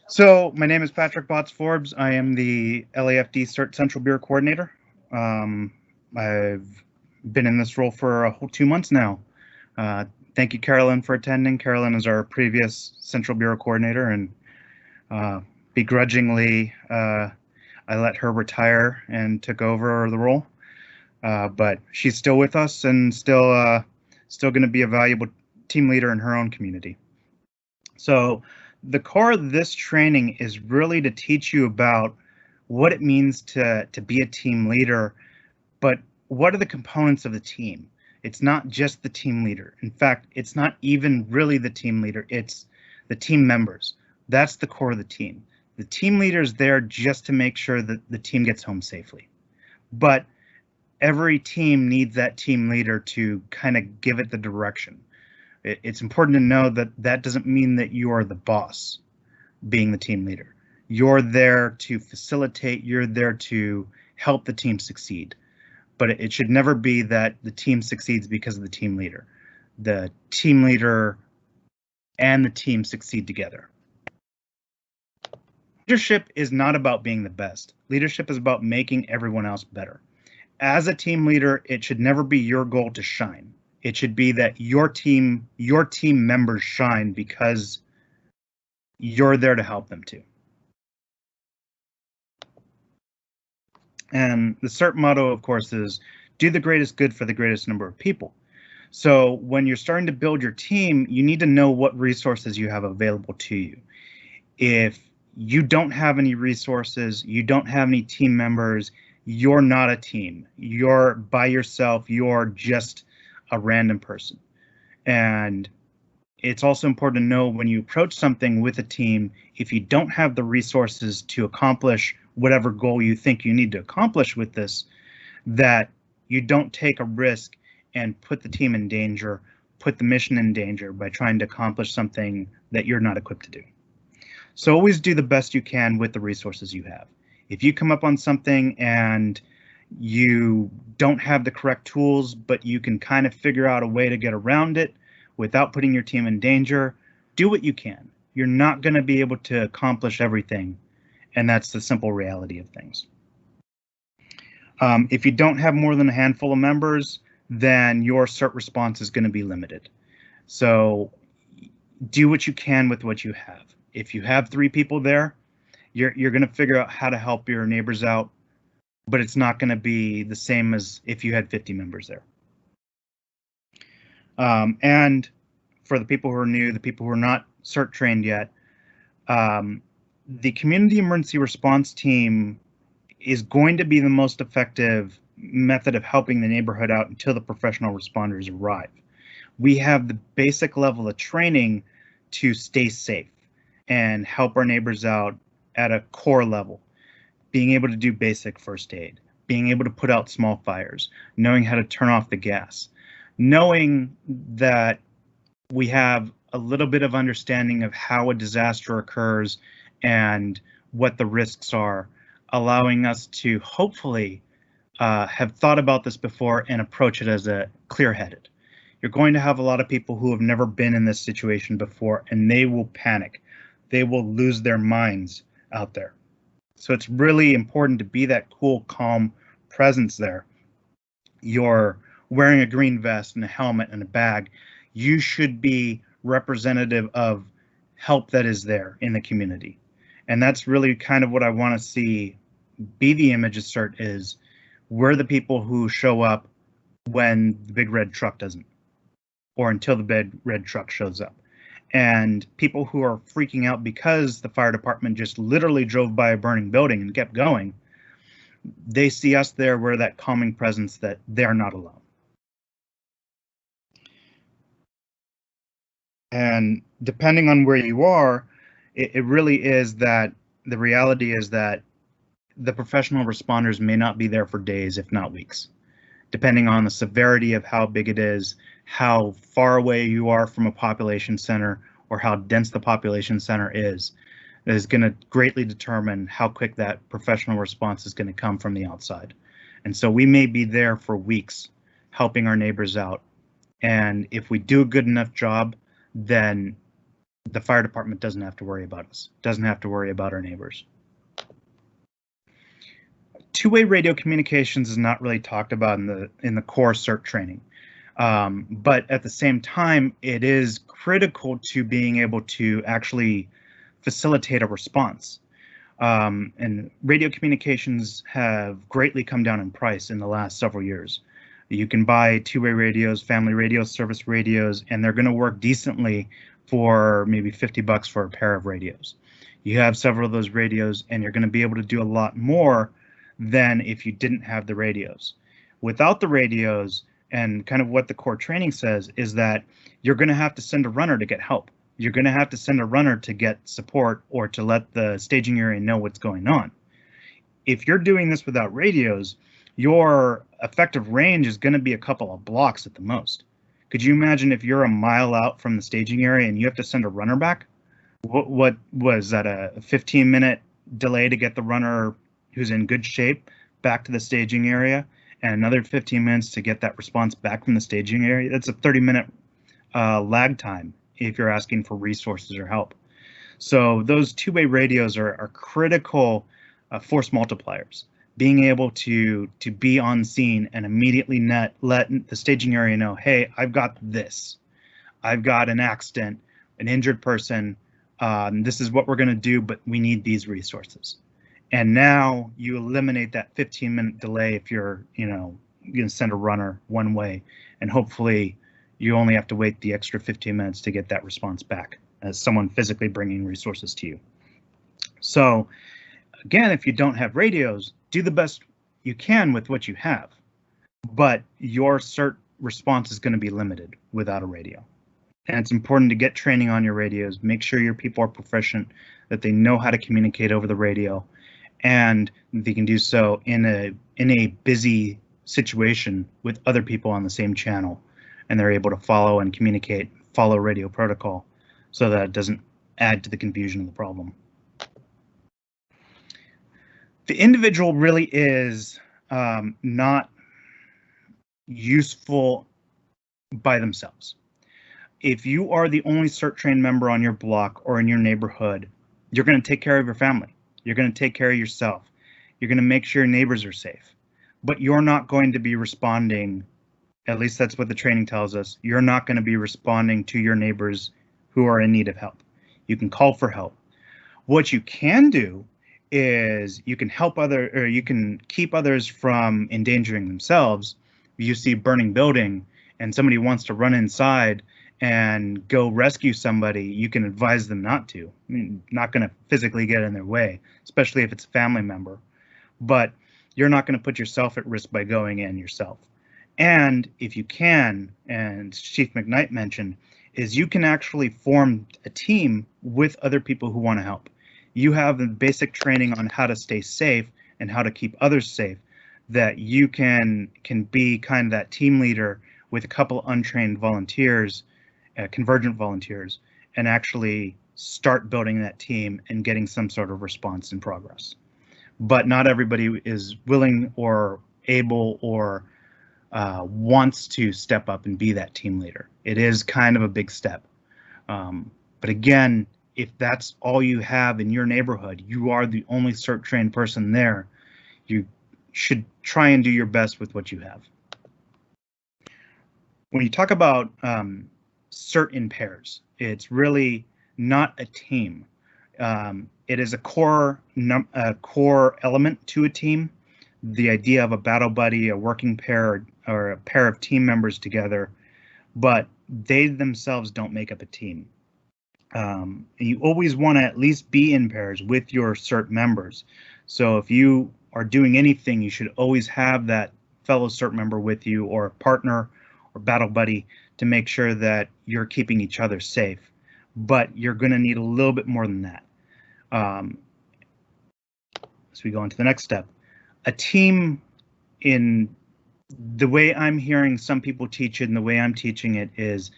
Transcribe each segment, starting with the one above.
So my name is Patrick Botts Forbes. I am the LAFD CERT Central Bureau Coordinator. I've been in this role for a whole 2 months now. Uh, Thank you, Carolyn, for attending. Carolyn is our previous Central Bureau Coordinator, and uh, begrudgingly, I let her retire and took over the role. But she's still with us and still going to be a valuable team leader in her own community. So the core of this training is really to teach you about what it means to be a team leader, but what are the components of the team? It's not just the team leader. In fact, it's not even really the team leader, it's the team members. That's the core of the team. The team leader is there just to make sure that the team gets home safely. But every team needs that team leader to kind of give it the direction. It's important to know that that doesn't mean that you are the boss being the team leader. You're there to facilitate, you're there to help the team succeed. But it should never be that the team succeeds because of the team leader. The team leader and the team succeed together. Leadership is not about being the best. Leadership is about making everyone else better. As a team leader, it should never be your goal to shine. It should be that your team members shine because you're there to help them too. And the CERT motto, of course, is do the greatest good for the greatest number of people. So when you're starting to build your team, you need to know what resources you have available to you. If you don't have any resources, you don't have any team members, you're not a team. You're by yourself, you're just a random person. And it's also important to know when you approach something with a team, if you don't have the resources to accomplish whatever goal you think you need to accomplish with this, that you don't take a risk and put the team in danger, put the mission in danger by trying to accomplish something that you're not equipped to do. So always do the best you can with the resources you have. If you come up on something and you don't have the correct tools, but you can kind of figure out a way to get around it without putting your team in danger, do what you can. You're not going to be able to accomplish everything, and that's the simple reality of things. If you don't have more than a handful of members, then your CERT response is going to be limited. So do what you can with what you have. If you have 3 people there, you're going to figure out how to help your neighbors out, but it's not going to be the same as if you had 50 members there. And for the people who are new, the people who are not CERT trained yet, the community emergency response team is going to be the most effective method of helping the neighborhood out until the professional responders arrive. We have the basic level of training to stay safe and help our neighbors out at a core level, being able to do basic first aid, being able to put out small fires, knowing how to turn off the gas, knowing that we have a little bit of understanding of how a disaster occurs and what the risks are, allowing us to hopefully have thought about this before and approach it as a clear-headed. You're going to have a lot of people who have never been in this situation before, and they will panic. They will lose their minds out there. So it's really important to be that cool, calm presence there. You're wearing a green vest and a helmet and a bag. You should be representative of help that is there in the community. And that's really kind of what I want to see be the image of CERT is we're the people who show up when the big red truck doesn't, or until the big red truck shows up. And people who are freaking out because the fire department just literally drove by a burning building and kept going, they see us there, we're that calming presence that they're not alone. And depending on where you are, it really is that the reality is that the professional responders may not be there for days, if not weeks, depending on the severity of how big it is, how far away you are from a population center, or how dense the population center is going to greatly determine how quick that professional response is going to come from the outside. And so we may be there for weeks helping our neighbors out. And if we do a good enough job, then the fire department doesn't have to worry about us, doesn't have to worry about our neighbors. Two-way radio communications is not really talked about in the core CERT training, but at the same time, it is critical to being able to actually facilitate a response. And radio communications have greatly come down in price in the last several years. You can buy two-way radios, family radio service radios, and they're going to work decently for maybe $50 for a pair of radios. You have several of those radios, and you're going to be able to do a lot more than if you didn't have the radios. Without the radios, and kind of what the core training says, is that you're going to have to send a runner to get help. You're going to have to send a runner to get support or to let the staging area know what's going on. If you're doing this without radios, your effective range is going to be a couple of blocks at the most. Could you imagine if you're a mile out from the staging area and you have to send a runner back? What was that, a 15-minute delay to get the runner who's in good shape back to the staging area, and another 15 minutes to get that response back from the staging area? That's a 30-minute lag time if you're asking for resources or help. So those two-way radios are critical force multipliers. Being able to be on scene and immediately let the staging area know, hey, I've got this. I've got an accident, an injured person. This is what we're going to do, but we need these resources. And now you eliminate that 15-minute delay if you're, going to send a runner one way, and hopefully you only have to wait the extra 15 minutes to get that response back as someone physically bringing resources to you. So again, if you don't have radios, do the best you can with what you have, but your CERT response is going to be limited without a radio. And it's important to get training on your radios, make sure your people are proficient, that they know how to communicate over the radio, and they can do so in a busy situation with other people on the same channel, and they're able to follow and communicate, follow radio protocol, so that it doesn't add to the confusion of the problem. The individual really is not useful by themselves. If you are the only CERT trained member on your block or in your neighborhood, you're going to take care of your family. You're going to take care of yourself. You're going to make sure your neighbors are safe. But you're not going to be responding, at least that's what the training tells us, you're not going to be responding to your neighbors who are in need of help. You can call for help. What you can do is you can you can keep others from endangering themselves. You see burning building and somebody wants to run inside and go rescue somebody, you can advise them not to. I mean, not going to physically get in their way, especially if it's a family member, but you're not going to put yourself at risk by going in yourself. And if you can, and Chief McKnight mentioned, is you can actually form a team with other people who want to help. You have the basic training on how to stay safe and how to keep others safe, that you can be kind of that team leader with a couple untrained volunteers, convergent volunteers, and actually start building that team and getting some sort of response in progress. But not everybody is willing or able or wants to step up and be that team leader. It is kind of a big step. But again, if that's all you have in your neighborhood, you are the only CERT trained person there, you should try and do your best with what you have. When you talk about CERT in pairs, it's really not a team. It is a core element to a team. The idea of a battle buddy, a working pair, or a pair of team members together, but they themselves don't make up a team. You always want to at least be in pairs with your CERT members. So if you are doing anything, you should always have that fellow CERT member with you, or a partner or battle buddy, to make sure that you're keeping each other safe. But you're going to need a little bit more than that. As we go into the next step, a team, in the way I'm hearing some people teach it and the way I'm teaching it, is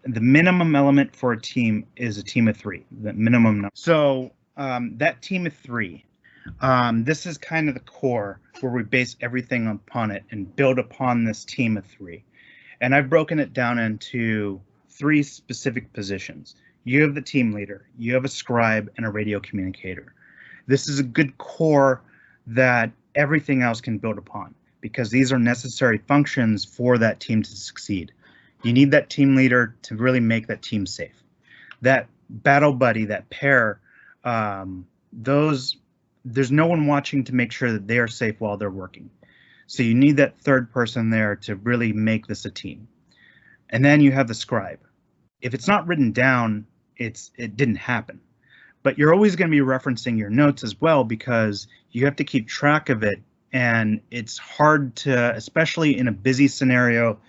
the minimum element for a team is a team of 3, the minimum number. So that team of 3, this is kind of the core where we base everything upon it and build upon this team of 3. And I've broken it down into 3 specific positions. you have the team leader, you have a scribe, and a radio communicator. This is a good core that everything else can build upon, because these are necessary functions for that team to succeed. You need that team leader to really make that team safe. That battle buddy, that pair, there's no one watching to make sure that they are safe while they're working. So you need that third person there to really make this a team. And then you have the scribe. If it's not written down, it didn't happen. But you're always going to be referencing your notes as well, because you have to keep track of it. And it's hard to, especially in a busy scenario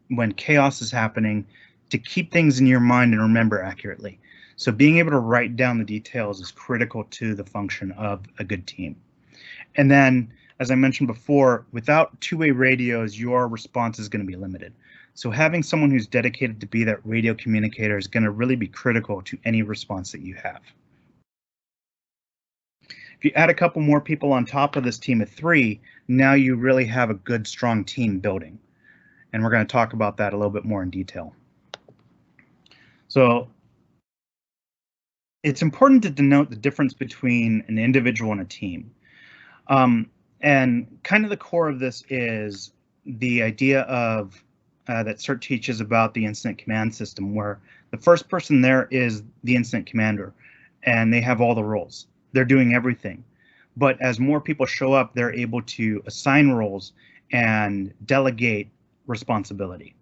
when chaos is happening, to keep things in your mind and remember accurately. So being able to write down the details is critical to the function of a good team. And then, as I mentioned before, without two-way radios, your response is going to be limited. So having someone who's dedicated to be that radio communicator is going to really be critical to any response that you have. If you add a couple more people on top of this team of 3, now you really have a good, strong team building. And we're going to talk about that a little bit more in detail. So it's important to denote the difference between an individual and a team. And kind of the core of this is the idea of that CERT teaches about the incident command system, where the first person there is the incident commander, and they have all the roles. They're doing everything. But as more people show up, they're able to assign roles and delegate responsibility.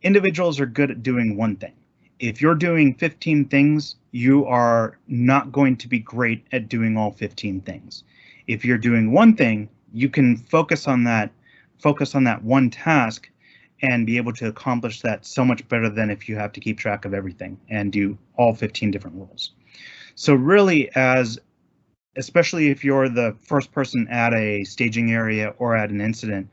Individuals are good at doing one thing. If you're doing 15 things, you are not going to be great at doing all 15 things. If you're doing one thing, you can focus on that one task and be able to accomplish that so much better than if you have to keep track of everything and do all 15 different roles. So really, especially if you're the first person at a staging area or at an incident,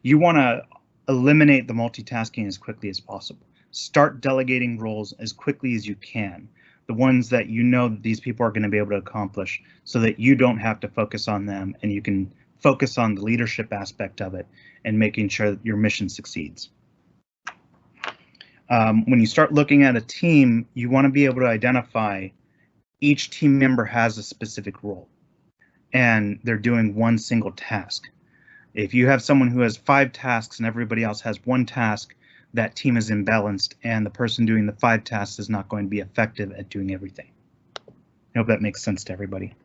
you want to eliminate the multitasking as quickly as possible. Start delegating roles as quickly as you can, the ones that you know that these people are going to be able to accomplish, so that you don't have to focus on them and you can focus on the leadership aspect of it and making sure that your mission succeeds. When you start looking at a team, you want to be able to identify each team member has a specific role and they're doing one single task. If you have someone who has 5 tasks and everybody else has 1 task, that team is imbalanced and the person doing the 5 tasks is not going to be effective at doing everything. I hope that makes sense to everybody.